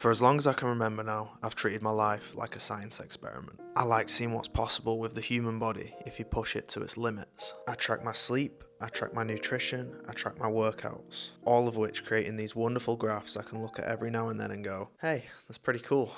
For as long as I can remember now, I've treated my life like a science experiment. I like seeing what's possible with the human body if you push it to its limits. I track my sleep, I track my nutrition, I track my workouts, all of which creating these wonderful graphs I can look at every now and then and go, hey, that's pretty cool.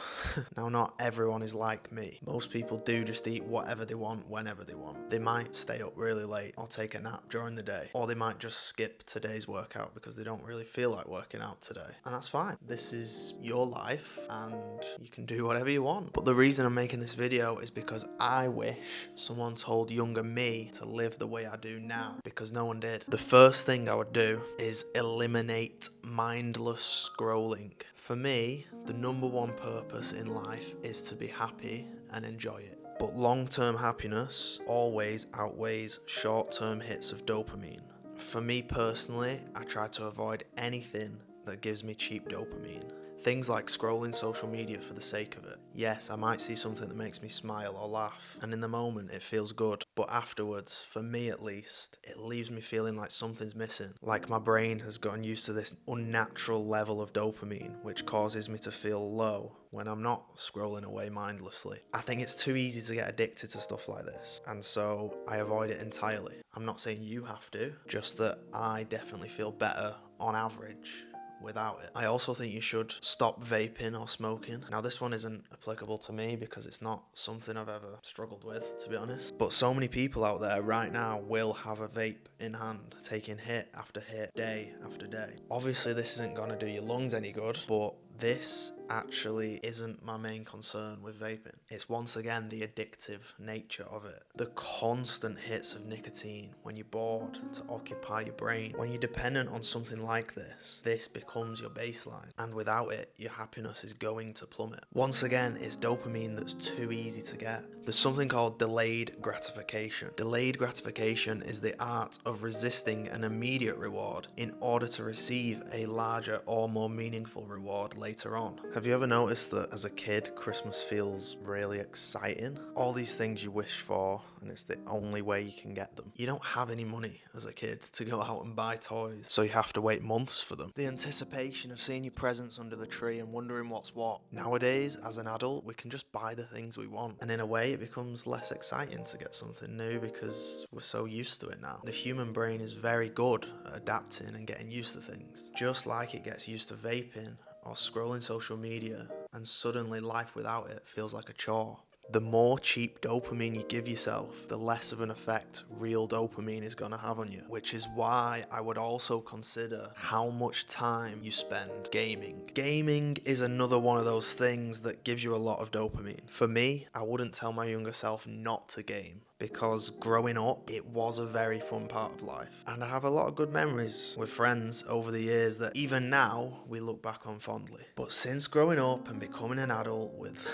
Now, not everyone is like me. Most people do just eat whatever they want whenever they want. They might stay up really late or take a nap during the day, or they might just skip today's workout because they don't really feel like working out today. And that's fine. This is your life and you can do whatever you want. But the reason I'm making this video is because I wish someone told younger me to live the way I do now, because no one did. The first thing I would do is eliminate mindless scrolling. For me, the number one purpose in life is to be happy and enjoy it. But long-term happiness always outweighs short-term hits of dopamine. For me personally, I try to avoid anything that gives me cheap dopamine. Things like scrolling social media for the sake of it. Yes, I might see something that makes me smile or laugh, and in the moment it feels good, but afterwards, for me at least, it leaves me feeling like something's missing. Like my brain has gotten used to this unnatural level of dopamine, which causes me to feel low when I'm not scrolling away mindlessly. I think it's too easy to get addicted to stuff like this, and so I avoid it entirely. I'm not saying you have to, just that I definitely feel better on average without it. I also think you should stop vaping or smoking. Now, this one isn't applicable to me because it's not something I've ever struggled with, to be honest. But so many people out there right now will have a vape in hand, taking hit after hit, day after day. Obviously, this isn't gonna do your lungs any good, but this actually isn't my main concern with vaping. It's once again the addictive nature of it. The constant hits of nicotine when you're bored to occupy your brain. When you're dependent on something like this becomes your baseline. And without it, your happiness is going to plummet. Once again, it's dopamine that's too easy to get. There's something called delayed gratification. Delayed gratification is the art of resisting an immediate reward in order to receive a larger or more meaningful reward later on. Have you ever noticed that as a kid, Christmas feels really exciting? All these things you wish for, and it's the only way you can get them. You don't have any money as a kid to go out and buy toys, so you have to wait months for them. The anticipation of seeing your presents under the tree and wondering what's what. Nowadays, as an adult, we can just buy the things we want, and in a way it becomes less exciting to get something new because we're so used to it now. The human brain is very good at adapting and getting used to things, just like it gets used to vaping or scrolling social media, and suddenly life without it feels like a chore. The more cheap dopamine you give yourself, the less of an effect real dopamine is going to have on you. Which is why I would also consider how much time you spend gaming. Gaming is another one of those things that gives you a lot of dopamine. For me, I wouldn't tell my younger self not to game, because growing up, it was a very fun part of life. And I have a lot of good memories with friends over the years that even now we look back on fondly. But since growing up and becoming an adult with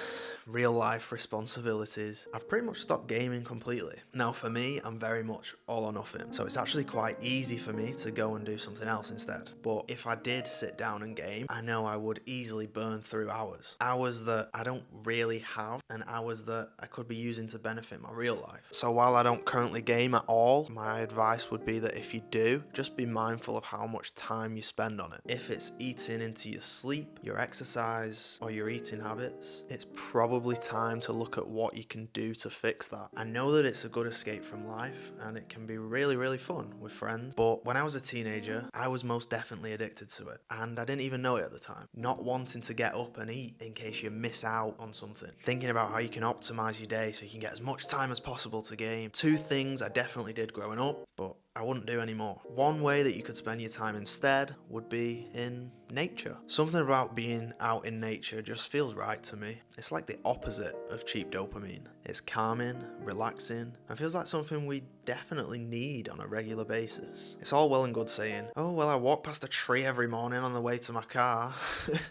real life responsibilities, I've pretty much stopped gaming completely. Now for me, I'm very much all or nothing, so it's actually quite easy for me to go and do something else instead. But if I did sit down and game, I know I would easily burn through hours. Hours that I don't really have, and hours that I could be using to benefit my real life. So while I don't currently game at all, my advice would be that if you do, just be mindful of how much time you spend on it. If it's eating into your sleep, your exercise, or your eating habits, it's probably time to look at what you can do to fix that. I know that it's a good escape from life and it can be really, really fun with friends, but when I was a teenager, I was most definitely addicted to it, and I didn't even know it at the time. Not wanting to get up and eat in case you miss out on something. Thinking about how you can optimize your day so you can get as much time as possible to game. Two things I definitely did growing up, but I wouldn't do anymore. One way that you could spend your time instead would be in nature. Something about being out in nature just feels right to me. It's like the opposite of cheap dopamine. It's calming, relaxing, and feels like something we definitely need on a regular basis. It's all well and good saying, oh well, I walk past a tree every morning on the way to my car.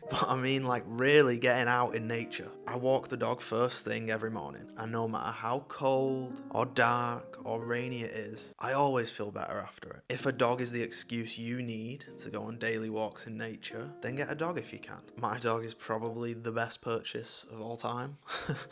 But I mean, like, really getting out in nature. I walk the dog first thing every morning, and no matter how cold or dark or rainy it is, I always feel better after it. If a dog is the excuse you need to go on daily walks in nature, then get a dog if you can. My dog is probably the best purchase of all time.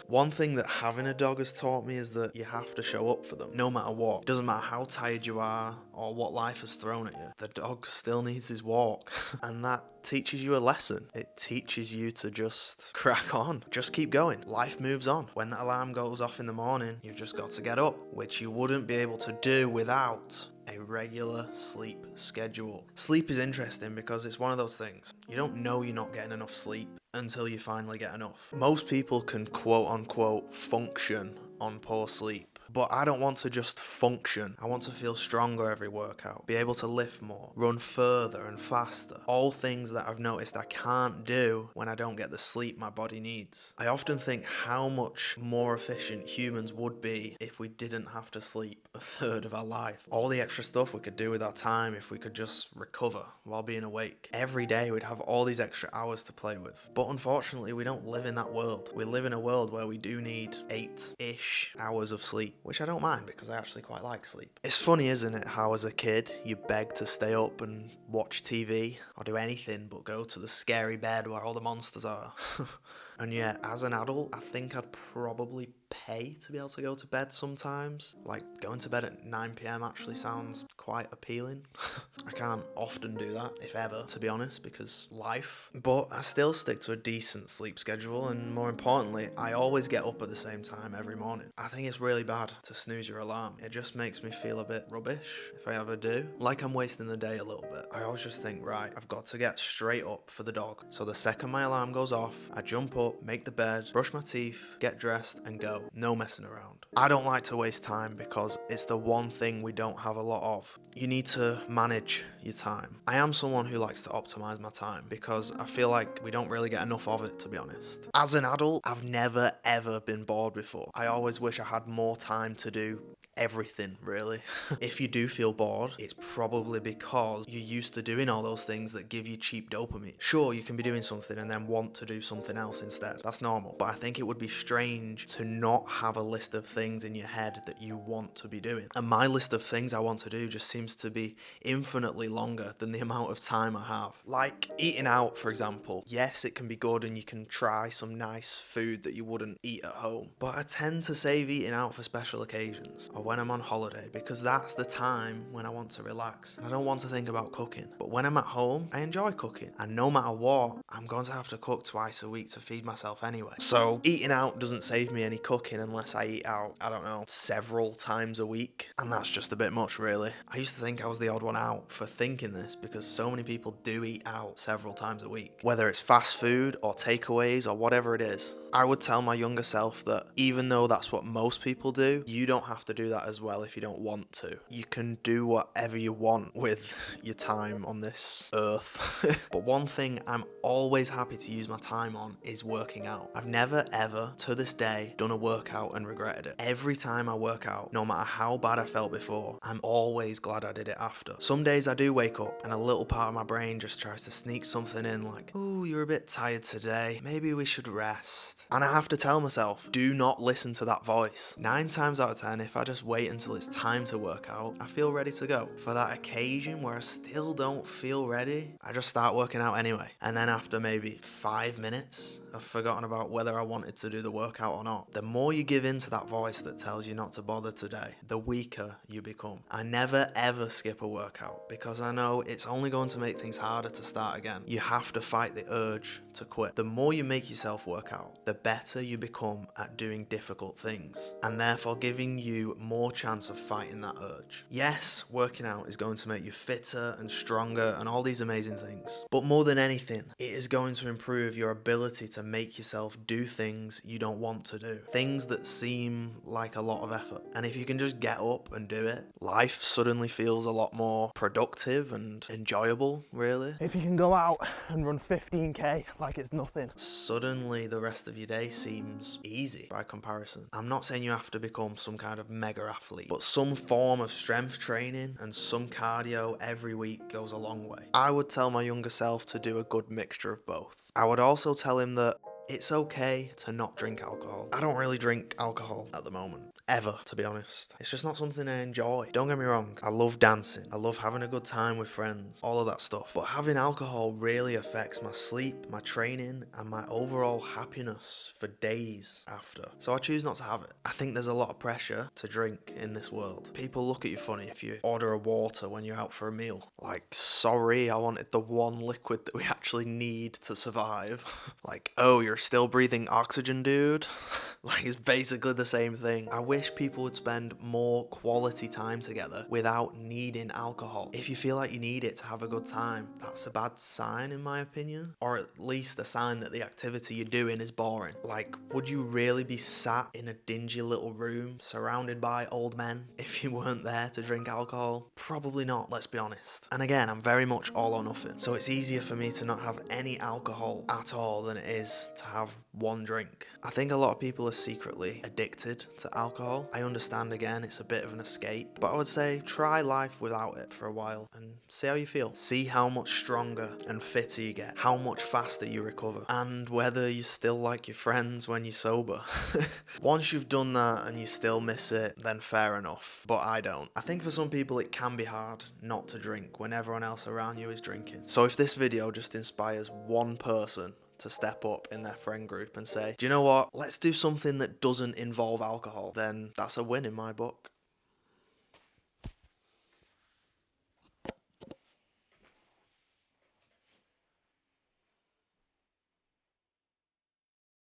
One thing that having a dog has taught me is that you have to show up for them, no matter what walk. Doesn't matter how tired you are or what life has thrown at you, the dog still needs his walk. And that teaches you a lesson. It teaches you to just crack on. Just keep going. Life moves on. When that alarm goes off in the morning, you've just got to get up, which you wouldn't be able to do without a regular sleep schedule. Sleep is interesting because it's one of those things. You don't know you're not getting enough sleep until you finally get enough. Most people can quote unquote function on poor sleep. But I don't want to just function. I want to feel stronger every workout, be able to lift more, run further and faster. All things that I've noticed I can't do when I don't get the sleep my body needs. I often think how much more efficient humans would be if we didn't have to sleep a third of our life. All the extra stuff we could do with our time if we could just recover while being awake. Every day we'd have all these extra hours to play with. But unfortunately, we don't live in that world. We live in a world where we do need 8-ish hours of sleep, which I don't mind because I actually quite like sleep. It's funny, isn't it, how as a kid you beg to stay up and watch TV or do anything but go to the scary bed where all the monsters are. And yet, as an adult, I think I'd probably pay to be able to go to bed sometimes. Like, going to bed at 9 p.m. actually sounds quite appealing. I can't often do that, if ever, to be honest, because life. But I still stick to a decent sleep schedule, and more importantly, I always get up at the same time every morning. I think it's really bad to snooze your alarm. It just makes me feel a bit rubbish, if I ever do. Like I'm wasting the day a little bit. I always just think, right, I've got to get straight up for the dog. So the second my alarm goes off, I jump up, make the bed, brush my teeth, get dressed, and go. No messing around. I don't like to waste time because it's the one thing we don't have a lot of. You need to manage your time. I am someone who likes to optimize my time because I feel like we don't really get enough of it, to be honest. As an adult, I've never ever been bored before. I always wish I had more time to do everything, really. If you do feel bored, it's probably because you're used to doing all those things that give you cheap dopamine. Sure, you can be doing something and then want to do something else instead. That's normal. But I think it would be strange to not have a list of things in your head that you want to be doing. And my list of things I want to do just seems to be infinitely longer than the amount of time I have. Like eating out, for example. Yes, it can be good and you can try some nice food that you wouldn't eat at home. But I tend to save eating out for special occasions or when I'm on holiday because that's the time when I want to relax. And I don't want to think about cooking. But when I'm at home, I enjoy cooking. And no matter what, I'm going to have to cook twice a week to feed myself anyway. So eating out doesn't save me any cooking unless I eat out, I don't know, several times a week. And that's just a bit much, really. I used to think I was the odd one out for thinking this because so many people do eat out several times a week. Whether it's fast food or takeaways or whatever it is. I would tell my younger self that even though that's what most people do, you don't have to do that as well if you don't want to. You can do whatever you want with your time on this earth. But one thing I'm always happy to use my time on is working out. I've never ever, to this day, done a workout and regretted it. Every time I work out, no matter how bad I felt before, I'm always glad I did it after. Some days I do wake up and a little part of my brain just tries to sneak something in like, ooh, you're a bit tired today. Maybe we should rest. And I have to tell myself, do not listen to that voice. 9 times out of 10, if I just wait until it's time to work out, I feel ready to go. For that occasion where I still don't feel ready, I just start working out anyway. And then after maybe 5 minutes, I've forgotten about whether I wanted to do the workout or not. The more you give in to that voice that tells you not to bother today, the weaker you become. I never ever skip a workout because I know it's only going to make things harder to start again. You have to fight the urge to quit. The more you make yourself work out, the better you become at doing difficult things, and therefore giving you more chance of fighting that urge. Yes, working out is going to make you fitter and stronger and all these amazing things, but more than anything, it is going to improve your ability to make yourself do things you don't want to do, things that seem like a lot of effort. And if you can just get up and do it, life suddenly feels a lot more productive and enjoyable, really. If you can go out and run 15k like it's nothing, suddenly the rest of your day seems easy by comparison. I'm not saying you have to become some kind of mega athlete, but some form of strength training and some cardio every week goes a long way. I would tell my younger self to do a good mixture of both. I would also tell him that It's okay to not drink alcohol. I don't really drink alcohol at the moment. Ever, to be honest. It's just not something I enjoy. Don't get me wrong, I love dancing. I love having a good time with friends. All of that stuff. But having alcohol really affects my sleep, my training, and my overall happiness for days after. So I choose not to have it. I think there's a lot of pressure to drink in this world. People look at you funny if you order a water when you're out for a meal. Like, sorry, I wanted the one liquid that we actually need to survive. Like, oh, you're still breathing oxygen, dude? Like, it's basically the same thing. I wish people would spend more quality time together without needing alcohol. If you feel like you need it to have a good time, that's a bad sign in my opinion. Or at least a sign that the activity you're doing is boring. Like, would you really be sat in a dingy little room surrounded by old men if you weren't there to drink alcohol? Probably not, let's be honest. And again, I'm very much all or nothing. So it's easier for me to not have any alcohol at all than it is to have one drink. I think a lot of people are secretly addicted to alcohol. I understand, again, it's a bit of an escape, but I would say try life without it for a while and see how you feel. See how much stronger and fitter you get, how much faster you recover, and whether you still like your friends when you're sober. Once you've done that and you still miss it, then fair enough, but I don't. I think for some people it can be hard not to drink when everyone else around you is drinking. So if this video just inspires one person to step up in their friend group and say, do you know what, let's do something that doesn't involve alcohol, then that's a win in my book.